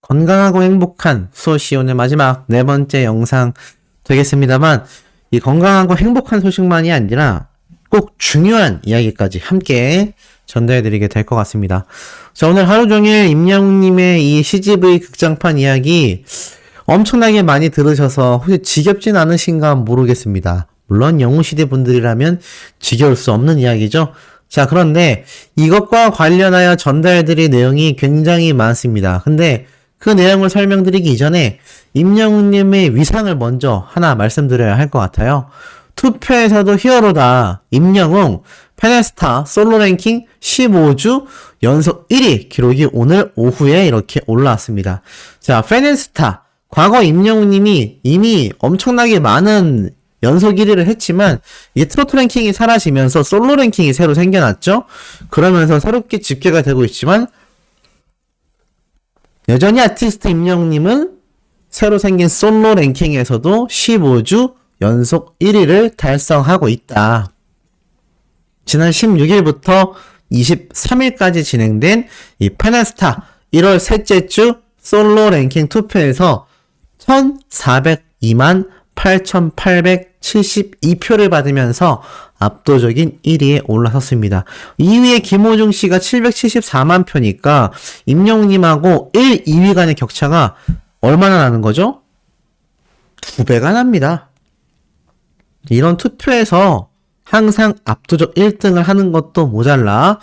건강하고 행복한 수호씨 오늘 마지막 네 번째 영상 되겠습니다만, 이 건강하고 행복한 소식만이 아니라 꼭 중요한 이야기까지 함께 전달해드리게 될 것 같습니다. 자, 오늘 하루 종일 임영웅님의 이 CGV 극장판 이야기 엄청나게 많이 들으셔서 혹시 지겹진 않으신가 모르겠습니다. 물론 영웅시대 분들이라면 지겨울 수 없는 이야기죠. 자, 그런데 이것과 관련하여 전달해드릴 내용이 굉장히 많습니다. 근데 그 내용을 설명드리기 이전에 임영웅님의 위상을 먼저 하나 말씀드려야 할 것 같아요. 투표에서도 히어로다 임영웅 페네스타 솔로 랭킹 15주 연속 1위 기록이 오늘 오후에 이렇게 올라왔습니다. 자, 페네스타 과거 임영웅님이 이미 엄청나게 많은 연속 1위를 했지만 이게 트로트 랭킹이 사라지면서 솔로 랭킹이 새로 생겨났죠. 그러면서 새롭게 집계가 되고 있지만 여전히 아티스트 임영웅님은 새로 생긴 솔로 랭킹에서도 15주 연속 1위를 달성하고 있다. 지난 16일부터 23일까지 진행된 이 페네스타 1월 셋째 주 솔로 랭킹 투표에서 1,402만 8,872표를 받으면서 압도적인 1위에 올라섰습니다. 2위에 김호중 씨가 774만 표니까 임영웅님하고 1, 2위 간의 격차가 얼마나 나는 거죠? 2배가 납니다. 이런 투표에서 항상 압도적 1등을 하는 것도 모자라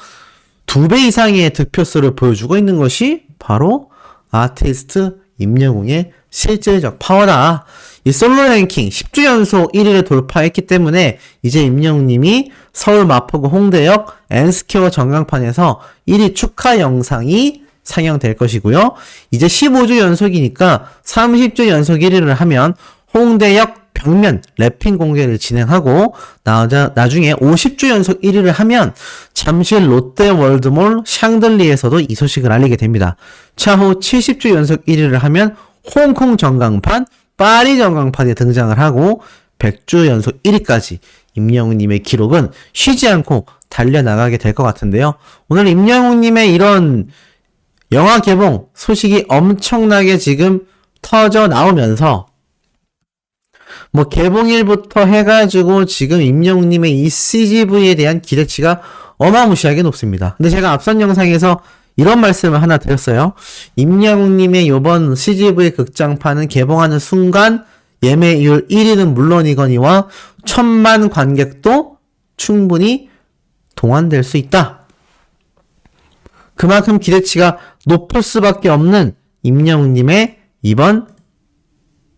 2배 이상의 득표수를 보여주고 있는 것이 바로 아티스트 임영웅의 실질적 파워다. 이 솔로 랭킹 10주 연속 1위를 돌파했기 때문에 이제 임영웅님이 서울 마포구 홍대역 N스퀘어 전광판에서 1위 축하 영상이 상영될 것이고요. 이제 15주 연속이니까 30주 연속 1위를 하면 홍대역 벽면 랩핑 공개를 진행하고 나중에 50주 연속 1위를 하면 잠실 롯데월드몰 샹들리에서도 이 소식을 알리게 됩니다. 차후 70주 연속 1위를 하면 홍콩 전광판, 파리 전광판에 등장을 하고 100주 연속 1위까지 임영웅님의 기록은 쉬지 않고 달려나가게 될 것 같은데요. 오늘 임영웅님의 이런 영화 개봉 소식이 엄청나게 지금 터져 나오면서 뭐 개봉일부터 해가지고 지금 임영웅님의 이 CGV에 대한 기대치가 어마무시하게 높습니다. 근데 제가 앞선 영상에서 이런 말씀을 하나 드렸어요. 임영웅님의 요번 CGV 극장판은 개봉하는 순간 예매율 1위는 물론이거니와 1,000만 관객도 충분히 동원될 수 있다. 그만큼 기대치가 높을 수밖에 없는 임영웅님의 이번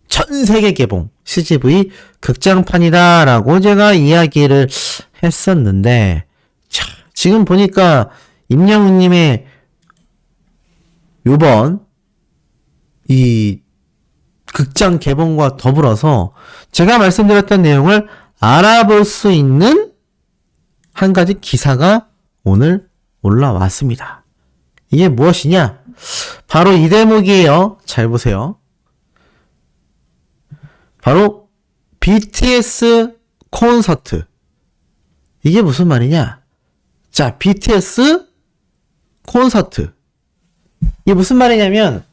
전세계 개봉 CGV 극장판이다라고 제가 이야기를 했었는데, 자, 지금 보니까 임영웅님의 요번 이 극장 개봉과 더불어서 제가 말씀드렸던 내용을 알아볼 수 있는 한 가지 기사가 오늘 올라왔습니다. 이게 무엇이냐? 바로 이 대목이에요. 잘 보세요. 바로 BTS 콘서트. 이게 무슨 말이냐? 자, BTS 콘서트. 이게 무슨 말이냐면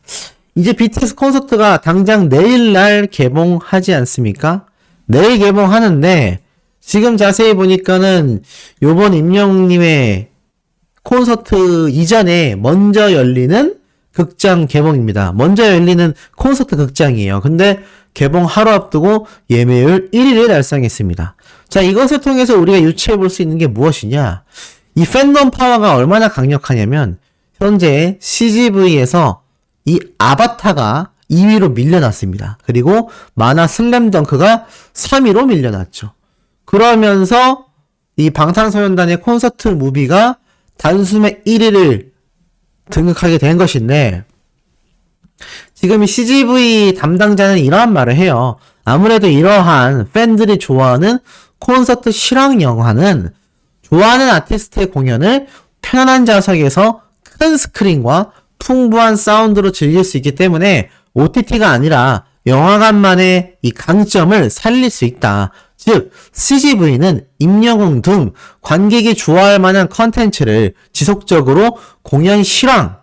이제 BTS 콘서트가 당장 내일날 개봉하지 않습니까? 내일 개봉하는데 지금 자세히 보니까는 요번 임영웅님의 콘서트 이전에 먼저 열리는 극장 개봉입니다. 먼저 열리는 콘서트 극장이에요. 근데 개봉 하루 앞두고 예매율 1위를 달성했습니다. 자, 이것을 통해서 우리가 유추해 볼 수 있는 게 무엇이냐? 이 팬덤 파워가 얼마나 강력하냐면 현재 CGV에서 이 아바타가 2위로 밀려났습니다. 그리고 만화 슬램덩크가 3위로 밀려났죠. 그러면서 이 방탄소년단의 콘서트 무비가 단숨에 1위를 등극하게 된 것인데, 지금 이 CGV 담당자는 이러한 말을 해요. 아무래도 이러한 팬들이 좋아하는 콘서트 실황 영화는 좋아하는 아티스트의 공연을 편안한 좌석에서 큰 스크린과 풍부한 사운드로 즐길 수 있기 때문에 OTT가 아니라 영화관만의 이 강점을 살릴 수 있다. 즉, CGV는 임영웅 등 관객이 좋아할 만한 컨텐츠를 지속적으로 공연 실황,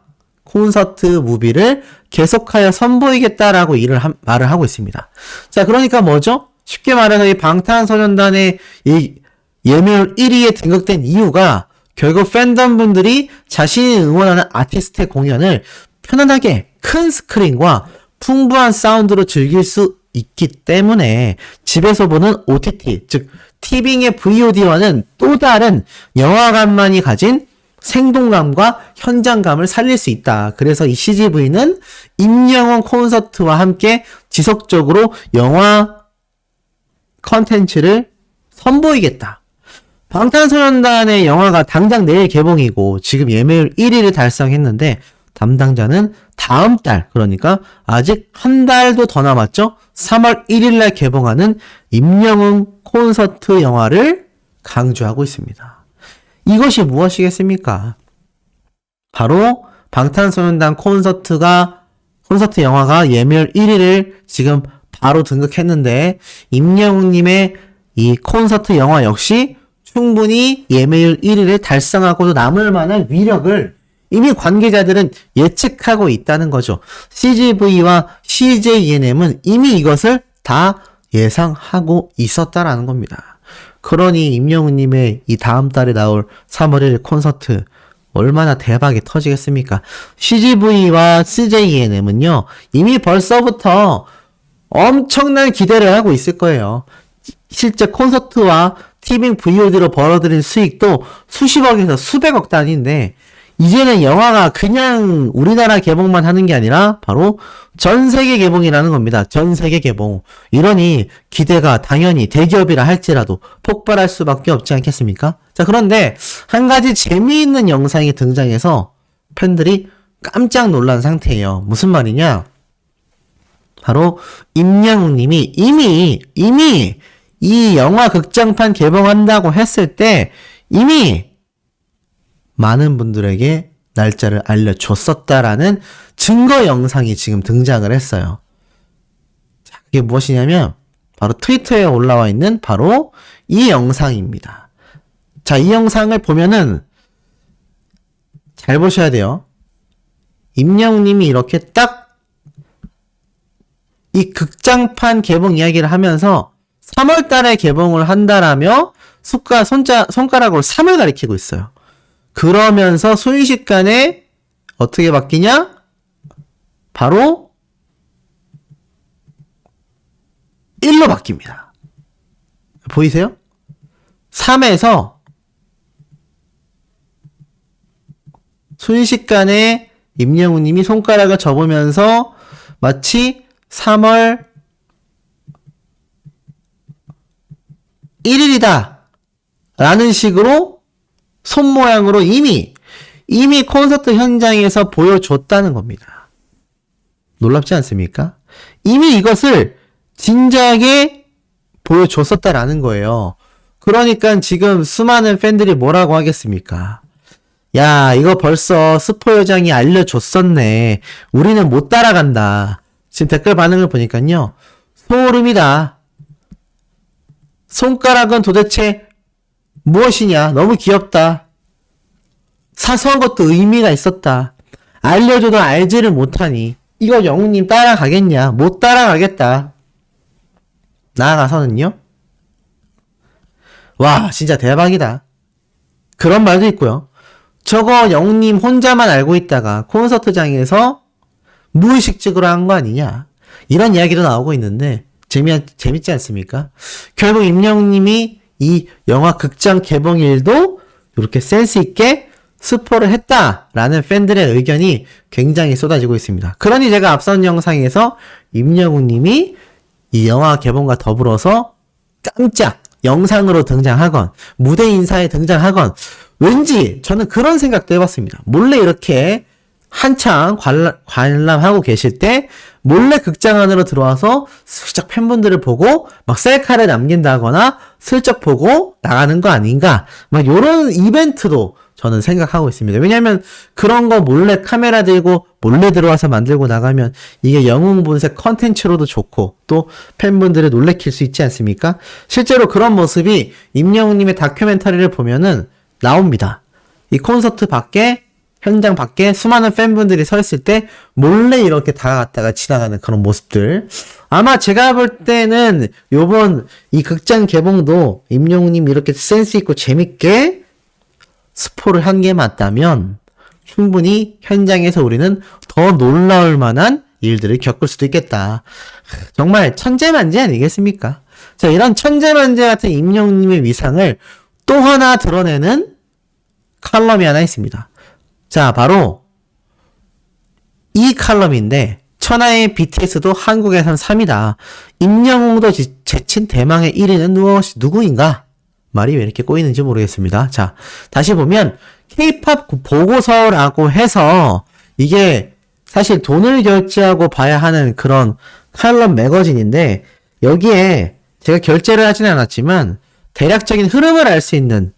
콘서트 무비를 계속하여 선보이겠다라고 말을 하고 있습니다. 자, 그러니까 뭐죠? 쉽게 말해서 이 방탄소년단의 이 예매율 1위에 등극된 이유가 결국 팬덤분들이 자신이 응원하는 아티스트의 공연을 편안하게 큰 스크린과 풍부한 사운드로 즐길 수 있기 때문에 집에서 보는 OTT, 즉 티빙의 VOD와는 또 다른 영화관만이 가진 생동감과 현장감을 살릴 수 있다. 그래서 이 CGV는 임영웅 콘서트와 함께 지속적으로 영화 컨텐츠를 선보이겠다. 방탄소년단의 영화가 당장 내일 개봉이고 지금 예매율 1위를 달성했는데 담당자는 다음 달, 그러니까 아직 한 달도 더 남았죠? 3월 1일 날 개봉하는 임영웅 콘서트 영화를 강조하고 있습니다. 이것이 무엇이겠습니까? 바로 방탄소년단 콘서트 영화가 예매율 1위를 지금 바로 등극했는데 임영웅님의 이 콘서트 영화 역시 충분히 예매율 1위를 달성하고도 남을 만한 위력을 이미 관계자들은 예측하고 있다는 거죠. CGV와 CJENM은 이미 이것을 다 예상하고 있었다라는 겁니다. 그러니 임영웅님의 이 다음 달에 나올 3월 1일 콘서트 얼마나 대박이 터지겠습니까? CGV와 CJENM은요 이미 벌써부터 엄청난 기대를 하고 있을 거예요. 실제 콘서트와 티빙 VOD로 벌어들인 수익도 수십억에서 수백억 단위인데 이제는 영화가 그냥 우리나라 개봉만 하는 게 아니라 바로 전 세계 개봉이라는 겁니다. 전 세계 개봉. 이러니 기대가 당연히 대기업이라 할지라도 폭발할 수밖에 없지 않겠습니까? 자, 그런데 한 가지 재미있는 영상이 등장해서 팬들이 깜짝 놀란 상태예요. 무슨 말이냐? 바로 임영웅님이 이미 이 영화 극장판 개봉한다고 했을 때 이미 많은 분들에게 날짜를 알려줬었다라는 증거 영상이 지금 등장을 했어요. 자, 그게 무엇이냐면 바로 트위터에 올라와 있는 바로 이 영상입니다. 자, 이 영상을 보면은 잘 보셔야 돼요. 임영웅님이 이렇게 딱 이 극장판 개봉 이야기를 하면서 3월 달에 개봉을 한다라며 손가락으로 3을 가리키고 있어요. 그러면서 순식간에 어떻게 바뀌냐? 바로 1로 바뀝니다. 보이세요? 3에서 순식간에 임영웅님이 손가락을 접으면서 마치 3월 1일이다 라는 식으로 손 모양으로 이미 콘서트 현장에서 보여줬다는 겁니다. 놀랍지 않습니까? 이미 이것을 진작에 보여줬었다라는 거예요. 그러니까 지금 수많은 팬들이 뭐라고 하겠습니까? 야, 이거 벌써 스포 요장이 알려줬었네. 우리는 못 따라간다. 지금 댓글 반응을 보니까요. 소름이다. 손가락은 도대체 무엇이냐? 너무 귀엽다. 사소한 것도 의미가 있었다. 알려줘도 알지를 못하니 이거 영웅님 따라가겠냐? 못 따라가겠다. 나아가서는요. 와, 진짜 대박이다. 그런 말도 있고요. 저거 영웅님 혼자만 알고 있다가 콘서트장에서 무의식적으로 한 거 아니냐? 이런 이야기도 나오고 있는데 재밌지 않습니까? 결국 임영웅님이 이 영화 극장 개봉일도 이렇게 센스 있게 스포를 했다라는 팬들의 의견이 굉장히 쏟아지고 있습니다. 그러니 제가 앞선 영상에서 임영웅님이 이 영화 개봉과 더불어서 깜짝 영상으로 등장하건 무대 인사에 등장하건 왠지 저는 그런 생각도 해봤습니다. 몰래 이렇게 한창 관람하고 계실 때 몰래 극장 안으로 들어와서 슬쩍 팬분들을 보고 막 셀카를 남긴다거나 슬쩍 보고 나가는 거 아닌가, 막 요런 이벤트도 저는 생각하고 있습니다. 왜냐면 그런 거 몰래 카메라 들고 몰래 들어와서 만들고 나가면 이게 영웅 본색 컨텐츠로도 좋고 또 팬분들을 놀래킬 수 있지 않습니까? 실제로 그런 모습이 임영웅님의 다큐멘터리를 보면은 나옵니다. 이 콘서트 밖에 현장 밖에 수많은 팬분들이 서 있을 때 몰래 이렇게 다가갔다가 지나가는 그런 모습들. 아마 제가 볼 때는 요번 이 극장 개봉도 임영웅님 이렇게 센스 있고 재밌게 스포를 한 게 맞다면 충분히 현장에서 우리는 더 놀라울 만한 일들을 겪을 수도 있겠다. 정말 천재만재 아니겠습니까? 자, 이런 천재만재 같은 임영웅님의 위상을 또 하나 드러내는 칼럼이 하나 있습니다. 자, 바로 이 칼럼인데 천하의 BTS도 한국에선 3위다. 임영웅도 제친 대망의 1위는 누구인가? 말이 왜 이렇게 꼬이는지 모르겠습니다. 자, 다시 보면 K-팝 보고서라고 해서 이게 사실 돈을 결제하고 봐야 하는 그런 칼럼 매거진인데 여기에 제가 결제를 하진 않았지만 대략적인 흐름을 알 수 있는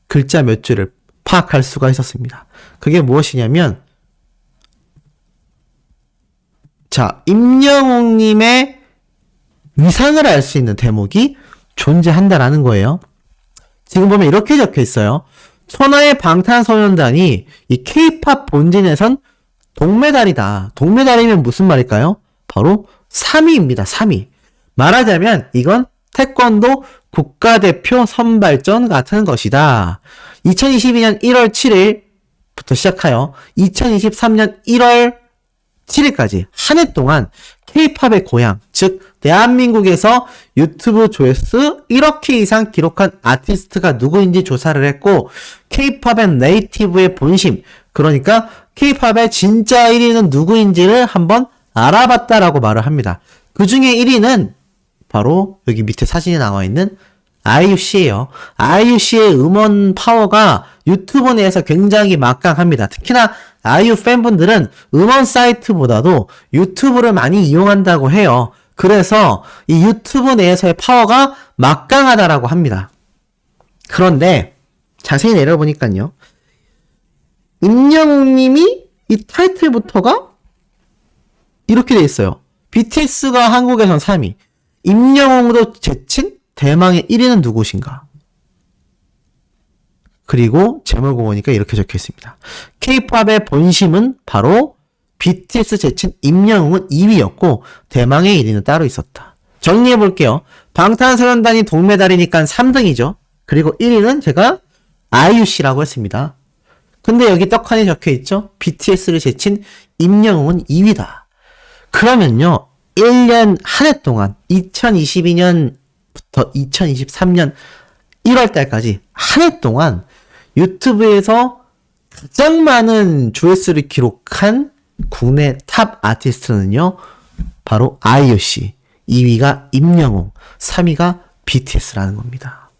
글자 몇 줄을 파악할 수가 있었습니다. 그게 무엇이냐면 자, 임영웅님의 위상을 알 수 있는 대목이 존재한다라는 거예요. 지금 보면 이렇게 적혀 있어요. 천하의 방탄소년단이 이 K-팝 본진에선 동메달이다. 동메달이면 무슨 말일까요? 바로 3위입니다. 3위. 말하자면 이건 태권도 국가대표 선발전 같은 것이다. 2022년 1월 7일부터 시작하여 2023년 1월 7일까지 한 해 동안 K-팝의 고향, 즉 대한민국에서 유튜브 조회수 1억 회 이상 기록한 아티스트가 누구인지 조사를 했고 K-팝의 네이티브의 본심, 그러니까 K-팝의 진짜 1위는 누구인지를 한번 알아봤다라고 말을 합니다. 그 중에 1위는 바로 여기 밑에 사진에 나와 있는 아이유씨예요. 아이유씨의 음원 파워가 유튜브 내에서 굉장히 막강합니다. 특히나 아이유 팬분들은 음원 사이트보다도 유튜브를 많이 이용한다고 해요. 그래서 이 유튜브 내에서의 파워가 막강하다라고 합니다. 그런데 자세히 내려보니까요. 임영웅님이 이 타이틀부터가 이렇게 돼 있어요. BTS가 한국에선 3위. 임영웅도 제친 대망의 1위는 누구신가? 그리고 제목을 보니까 이렇게 적혀 있습니다. K-팝의 본심은 바로 BTS 제친 임영웅은 2위였고 대망의 1위는 따로 있었다. 정리해 볼게요. 방탄소년단이 동메달이니까 3등이죠. 그리고 1위는 제가 아이유씨라고 했습니다. 근데 여기 떡하니 적혀 있죠. BTS를 제친 임영웅은 2위다. 그러면요. 1년 한 해 동안 2022년부터 2023년 1월 달까지 한 해 동안 유튜브에서 가장 많은 조회수를 기록한 국내 탑 아티스트는요. 바로 아이유씨, 2위가 임영웅, 3위가 BTS라는 겁니다.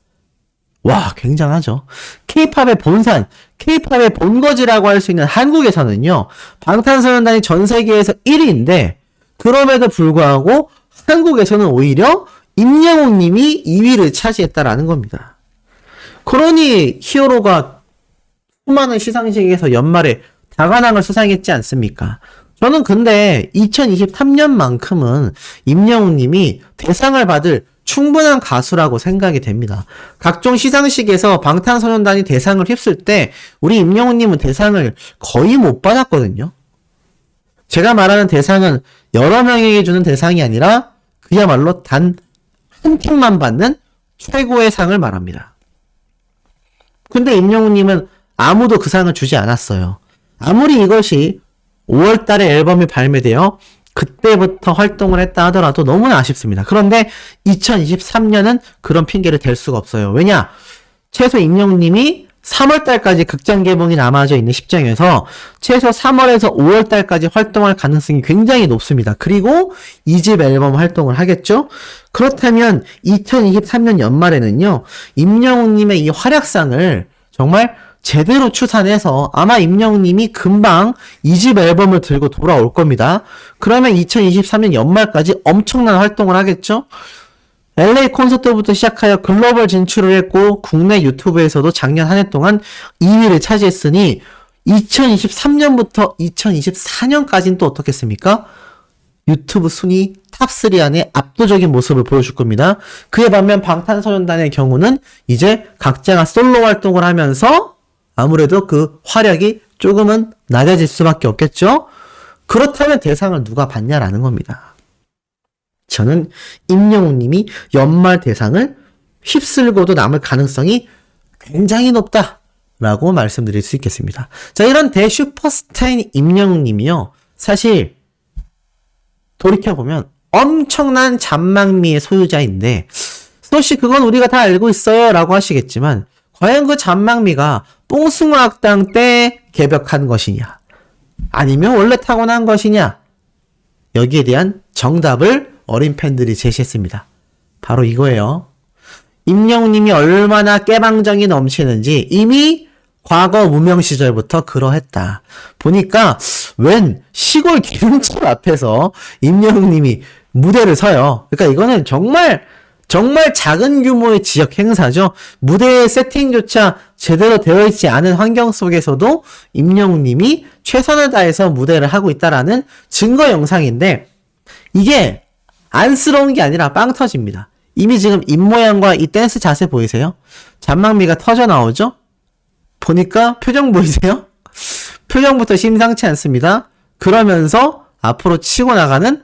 와, 굉장하죠. K-팝의 본산, K-팝의 본거지라고 할 수 있는 한국에서는요. 방탄소년단이 전 세계에서 1위인데 그럼에도 불구하고 한국에서는 오히려 임영웅님이 2위를 차지했다라는 겁니다. 그러니 히어로가 수많은 시상식에서 연말에 다관왕을 수상했지 않습니까? 저는 근데 2023년만큼은 임영웅님이 대상을 받을 충분한 가수라고 생각이 됩니다. 각종 시상식에서 방탄소년단이 대상을 휩쓸 때 우리 임영웅님은 대상을 거의 못 받았거든요. 제가 말하는 대상은 여러 명에게 주는 대상이 아니라 그야말로 단 한 팀만 받는 최고의 상을 말합니다. 근데 임영웅님은 아무도 그 상을 주지 않았어요. 아무리 이것이 5월달에 앨범이 발매되어 그때부터 활동을 했다 하더라도 너무나 아쉽습니다. 그런데 2023년은 그런 핑계를 댈 수가 없어요. 왜냐? 최소 임영웅님이 3월달까지 극장 개봉이 남아져 있는 시점에서 최소 3월에서 5월달까지 활동할 가능성이 굉장히 높습니다. 그리고 2집 앨범 활동을 하겠죠? 그렇다면 2023년 연말에는요, 임영웅님의 이 활약상을 정말 제대로 추산해서 아마 임영웅님이 금방 2집 앨범을 들고 돌아올 겁니다. 그러면 2023년 연말까지 엄청난 활동을 하겠죠? LA 콘서트부터 시작하여 글로벌 진출을 했고 국내 유튜브에서도 작년 한 해 동안 2위를 차지했으니 2023년부터 2024년까지는 또 어떻겠습니까? 유튜브 순위 탑3 안에 압도적인 모습을 보여줄 겁니다. 그에 반면 방탄소년단의 경우는 이제 각자가 솔로 활동을 하면서 아무래도 그 화력이 조금은 낮아질 수밖에 없겠죠? 그렇다면 대상을 누가 받냐라는 겁니다. 저는 임영웅님이 연말 대상을 휩쓸고도 남을 가능성이 굉장히 높다라고 말씀드릴 수 있겠습니다. 자, 이런 대슈퍼스타인 임영웅님이요. 사실 돌이켜보면 엄청난 잔망미의 소유자인데 스노씨 그건 우리가 다 알고 있어요 라고 하시겠지만 과연 그 잔망미가 뽕숭아학당 때 개벽한 것이냐 아니면 원래 타고난 것이냐 여기에 대한 정답을 어린 팬들이 제시했습니다. 바로 이거예요. 임영웅님이 얼마나 깨방정이 넘치는지 이미 과거 무명 시절부터 그러했다. 보니까 웬 시골 기름집 앞에서 임영웅님이 무대를 서요. 그러니까 이거는 정말 작은 규모의 지역 행사죠. 무대의 세팅조차 제대로 되어 있지 않은 환경 속에서도 임영웅님이 최선을 다해서 무대를 하고 있다라는 증거 영상인데 이게 안쓰러운 게 아니라 빵 터집니다. 이미 지금 입모양과 이 댄스 자세 보이세요? 잔망미가 터져 나오죠? 보니까 표정 보이세요? 표정부터 심상치 않습니다. 그러면서 앞으로 치고 나가는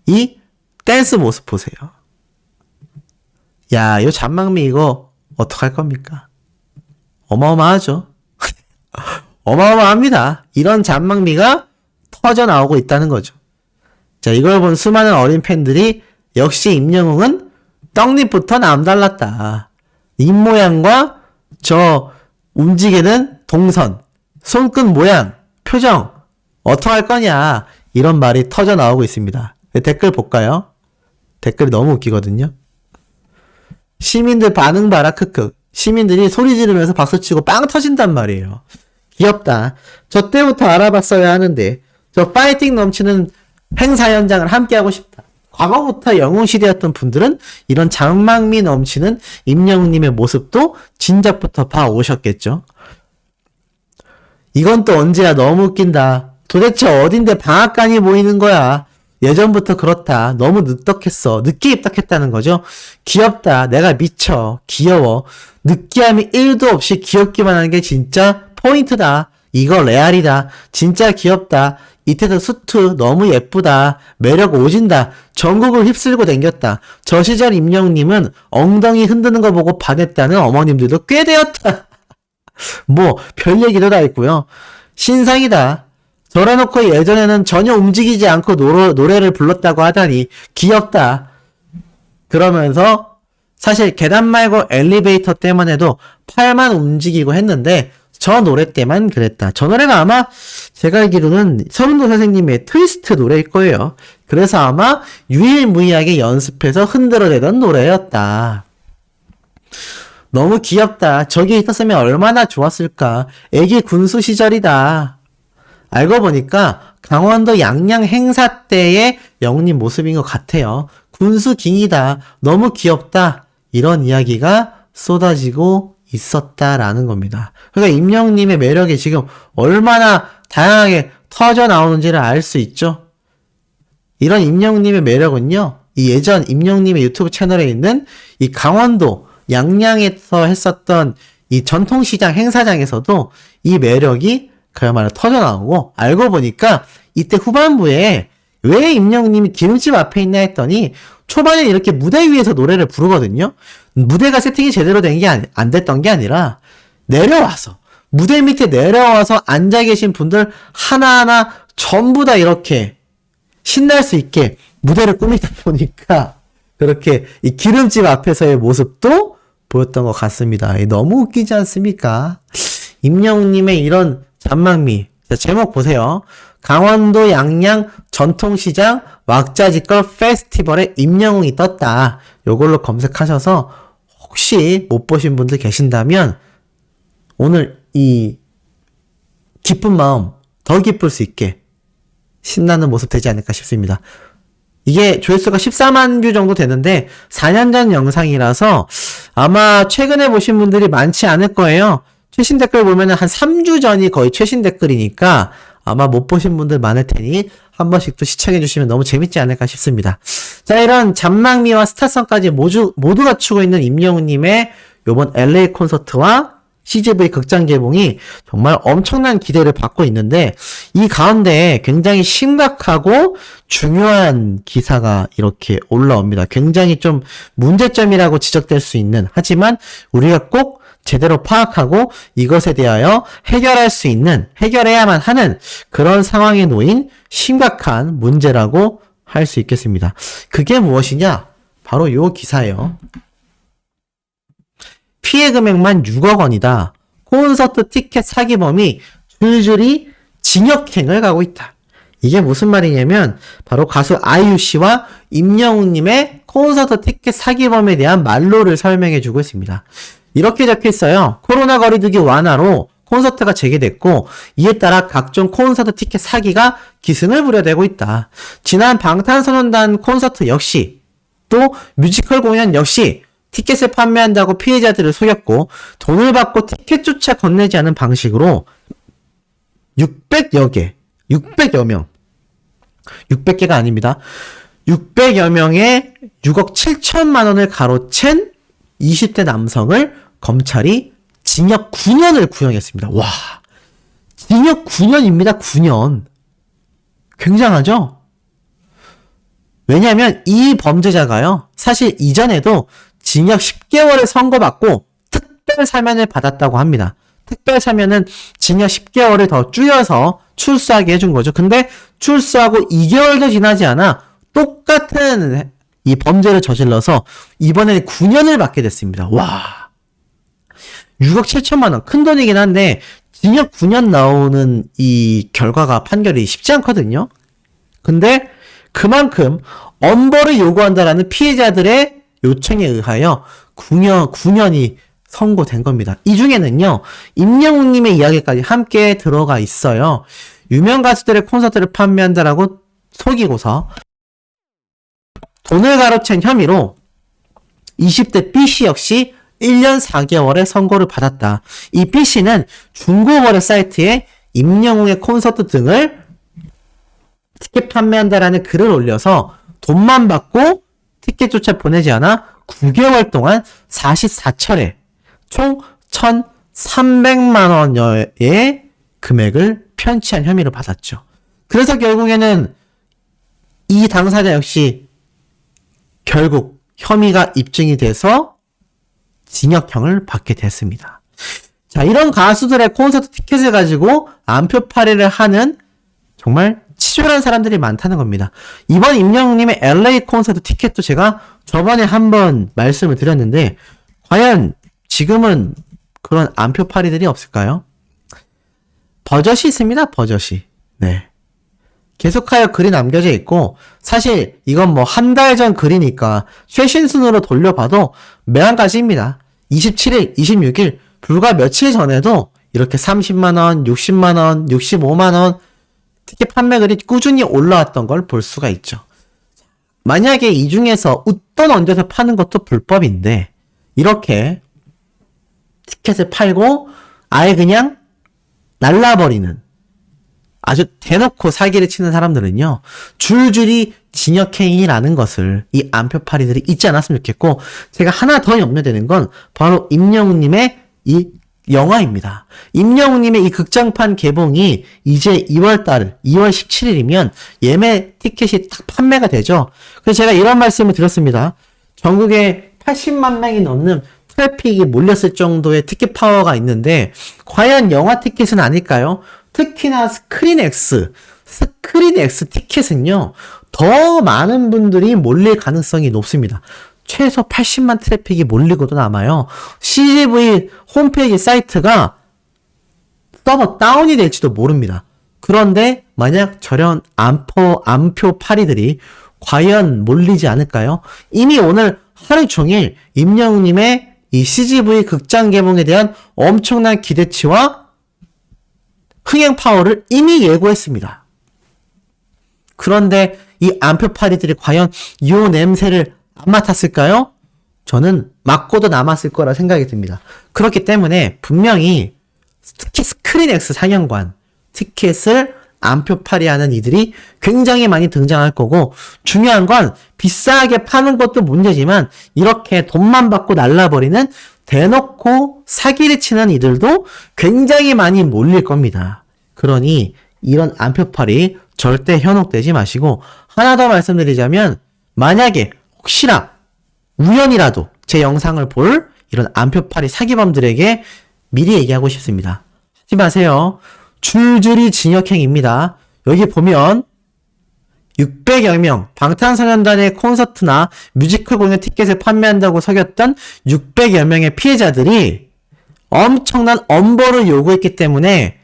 이 댄스 모습 보세요. 야, 이 잔망미 이거 어떡할 겁니까? 어마어마하죠? 어마어마합니다. 이런 잔망미가 터져 나오고 있다는 거죠. 자, 이걸 본 수많은 어린 팬들이 역시 임영웅은 떡잎부터 남달랐다. 입모양과 저 움직이는 동선, 손끝 모양, 표정 어떡할 거냐 이런 말이 터져 나오고 있습니다. 댓글 볼까요? 댓글이 너무 웃기거든요. 시민들 반응 봐라 크크. 시민들이 소리 지르면서 박수치고 빵 터진단 말이에요. 귀엽다. 저 때부터 알아봤어야 하는데 저 파이팅 넘치는 행사 현장을 함께하고 싶다. 과거부터 영웅시대였던 분들은 이런 잔망미 넘치는 임영웅님의 모습도 진작부터 봐오셨겠죠. 이건 또 언제야. 너무 웃긴다. 도대체 어딘데 방앗간이 보이는 거야. 예전부터 그렇다. 너무 늦덕했어. 늦게 입덕했다는 거죠. 귀엽다. 내가 미쳐. 귀여워. 느끼함이 1도 없이 귀엽기만 하는 게 진짜 포인트다. 이거 레알이다. 진짜 귀엽다. 이태도 수트 너무 예쁘다. 매력 오진다. 전국을 휩쓸고 댕겼다. 저 시절 임영웅님은 엉덩이 흔드는 거 보고 반했다는 어머님들도 꽤 되었다. 뭐 별 얘기도 다 있고요. 신상이다. 저래놓고 예전에는 전혀 움직이지 않고 노래를 불렀다고 하다니 귀엽다. 그러면서 사실 계단 말고 엘리베이터 때만 해도 팔만 움직이고 했는데 저 노래 때만 그랬다. 저 노래가 아마 제가 알기로는 서른도 선생님의 트위스트 노래일 거예요. 그래서 아마 유일무이하게 연습해서 흔들어대던 노래였다. 너무 귀엽다. 저기 있었으면 얼마나 좋았을까. 애기 군수 시절이다. 알고 보니까 강원도 양양 행사 때의 영웅님 모습인 것 같아요. 군수 깅이다. 너무 귀엽다. 이런 이야기가 쏟아지고 있었다라는 겁니다. 그러니까 임영웅님의 매력이 지금 얼마나 다양하게 터져 나오는지를 알 수 있죠. 이런 임영웅님의 매력은요. 이 예전 임영웅님의 유튜브 채널에 있는 이 강원도 양양에서 했었던 이 전통시장 행사장에서도 이 매력이 그야말로 터져 나오고 알고 보니까 이때 후반부에 왜 임영웅님이 기름집 앞에 있나 했더니 초반에 이렇게 무대 위에서 노래를 부르거든요. 무대가 세팅이 제대로 된 게 안 됐던 게 아니라 내려와서 무대 밑에 내려와서 앉아 계신 분들 하나하나 전부 다 이렇게 신날 수 있게 무대를 꾸미다 보니까 그렇게 이 기름집 앞에서의 모습도 보였던 것 같습니다. 너무 웃기지 않습니까? 임영웅님의 이런 잔망미. 자, 제목 보세요. 강원도 양양 전통시장 왁자지껄 페스티벌에 임영웅이 떴다. 요걸로 검색하셔서 혹시 못 보신 분들 계신다면 오늘 이 기쁜 마음 더 기쁠 수 있게 신나는 모습 되지 않을까 싶습니다. 이게 조회수가 14만 뷰 정도 되는데 4년 전 영상이라서 아마 최근에 보신 분들이 많지 않을 거예요. 최신 댓글 보면은 한 3주 전이 거의 최신 댓글이니까 아마 못 보신 분들 많을 테니 한 번씩 또 시청해 주시면 너무 재밌지 않을까 싶습니다. 자, 이런 잔망미와 스타성까지 모두 갖추고 있는 임영웅님의 요번 LA 콘서트와 CGV 극장 개봉이 정말 엄청난 기대를 받고 있는데 이 가운데 굉장히 심각하고 중요한 기사가 이렇게 올라옵니다. 굉장히 좀 문제점이라고 지적될 수 있는, 하지만 우리가 꼭 제대로 파악하고 이것에 대하여 해결할 수 있는, 해결해야만 하는 그런 상황에 놓인 심각한 문제라고 할 수 있겠습니다. 그게 무엇이냐? 바로 요 기사예요. 피해 금액만 6억 원이다. 콘서트 티켓 사기범이 줄줄이 징역행을 가고 있다. 이게 무슨 말이냐면 바로 가수 아이유 씨와 임영웅님의 콘서트 티켓 사기범에 대한 말로를 설명해주고 있습니다. 이렇게 적혀 있어요. 코로나 거리두기 완화로 콘서트가 재개됐고 이에 따라 각종 콘서트 티켓 사기가 기승을 부려대고 있다. 지난 방탄소년단 콘서트 역시 또 뮤지컬 공연 역시 티켓을 판매한다고 피해자들을 속였고 돈을 받고 티켓조차 건네지 않은 방식으로 600여 명 600개가 아닙니다. 600여 명의 6억 7천만 원을 가로챈 20대 남성을 검찰이 징역 9년을 구형했습니다. 와, 징역 9년입니다. 9년. 굉장하죠? 왜냐하면 이 범죄자가요, 사실 이전에도 징역 10개월을 선고받고 특별 사면을 받았다고 합니다. 특별 사면은 징역 10개월을 더 줄여서 출소하게 해준 거죠. 근데 출소하고 2개월도 지나지 않아 똑같은 이 범죄를 저질러서 이번에 9년을 받게 됐습니다. 와, 6억 7천만 원, 큰 돈이긴 한데 징역 9년 나오는 이 결과가, 판결이 쉽지 않거든요. 근데 그만큼 엄벌을 요구한다라는 피해자들의 요청에 의하여 9년이 선고된 겁니다. 이 중에는요, 임영웅님의 이야기까지 함께 들어가 있어요. 유명 가수들의 콘서트를 판매한다라고 속이고서 돈을 가로챈 혐의로 20대 B씨 역시 1년 4개월의 선고를 받았다. 이 B씨는 중고거래 사이트에 임영웅의 콘서트 등을 티켓 판매한다라는 글을 올려서 돈만 받고 티켓조차 보내지 않아 9개월 동안 44차례 총 1,300만 원여의 금액을 편취한 혐의를 받았죠. 그래서 결국에는 이 당사자 역시 결국 혐의가 입증이 돼서 징역형을 받게 됐습니다. 자, 이런 가수들의 콘서트 티켓을 가지고 안표팔이를 하는 정말 치졸한 사람들이 많다는 겁니다. 이번 임영웅님의 LA 콘서트 티켓도 제가 저번에 한번 말씀을 드렸는데 과연 지금은 그런 안표팔이들이 없을까요? 버젓이 있습니다. 버젓이. 네. 계속하여 글이 남겨져 있고, 사실 이건 뭐 한 달 전 글이니까 최신순으로 돌려봐도 매한가지입니다. 27일, 26일 불과 며칠 전에도 이렇게 30만원, 60만원, 65만원 티켓 판매글이 꾸준히 올라왔던 걸 볼 수가 있죠. 만약에 이 중에서 웃돈 얹어서 파는 것도 불법인데 이렇게 티켓을 팔고 아예 그냥 날라버리는, 아주 대놓고 사기를 치는 사람들은요, 줄줄이 징역행위라는 것을 이 안표팔이들이 잊지 않았으면 좋겠고, 제가 하나 더 염려되는 건 바로 임영웅님의 이 영화입니다. 임영웅님의 이 극장판 개봉이 이제 2월 17일이면 예매 티켓이 딱 판매가 되죠. 그래서 제가 이런 말씀을 드렸습니다. 전국에 80만 명이 넘는 트래픽이 몰렸을 정도의 티켓 파워가 있는데 과연 영화 티켓은 아닐까요? 특히나 스크린 X 티켓은요, 더 많은 분들이 몰릴 가능성이 높습니다. 최소 80만 트래픽이 몰리고도 남아요. CGV 홈페이지 사이트가 서버 다운이 될지도 모릅니다. 그런데 만약 저런 안표 파리들이 과연 몰리지 않을까요? 이미 오늘 하루 종일 임영웅님의 이 CGV 극장 개봉에 대한 엄청난 기대치와 흥행 파워를 이미 예고했습니다. 그런데 이 안표파리들이 과연 이 냄새를 안 맡았을까요? 저는 맡고도 남았을 거라 생각이 듭니다. 그렇기 때문에 분명히 특히 스크린X 상영관 티켓을 안표파리하는 이들이 굉장히 많이 등장할 거고, 중요한 건 비싸게 파는 것도 문제지만 이렇게 돈만 받고 날라버리는 대놓고 사기를 치는 이들도 굉장히 많이 몰릴 겁니다. 그러니 이런 안표팔이 절대 현혹되지 마시고, 하나 더 말씀드리자면 만약에 혹시나 우연이라도 제 영상을 볼 이런 안표팔이 사기범들에게 미리 얘기하고 싶습니다. 하지 마세요. 줄줄이 징역행입니다. 여기 보면 600여 명, 방탄소년단의 콘서트나 뮤지컬 공연 티켓을 판매한다고 속였던 600여 명의 피해자들이 엄청난 엄벌을 요구했기 때문에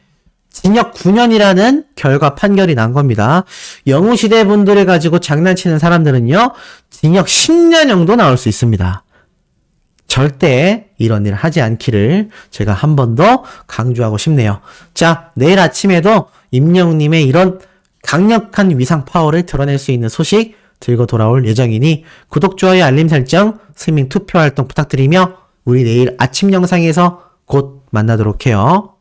징역 9년이라는 결과 판결이 난 겁니다. 영웅시대 분들을 가지고 장난치는 사람들은요, 징역 10년형도 나올 수 있습니다. 절대 이런 일 하지 않기를 제가 한 번 더 강조하고 싶네요. 자, 내일 아침에도 임영웅님의 이런 강력한 위상 파워를 드러낼 수 있는 소식 들고 돌아올 예정이니 구독, 좋아요, 알림 설정, 스밍 투표 활동 부탁드리며 우리 내일 아침 영상에서 곧 만나도록 해요.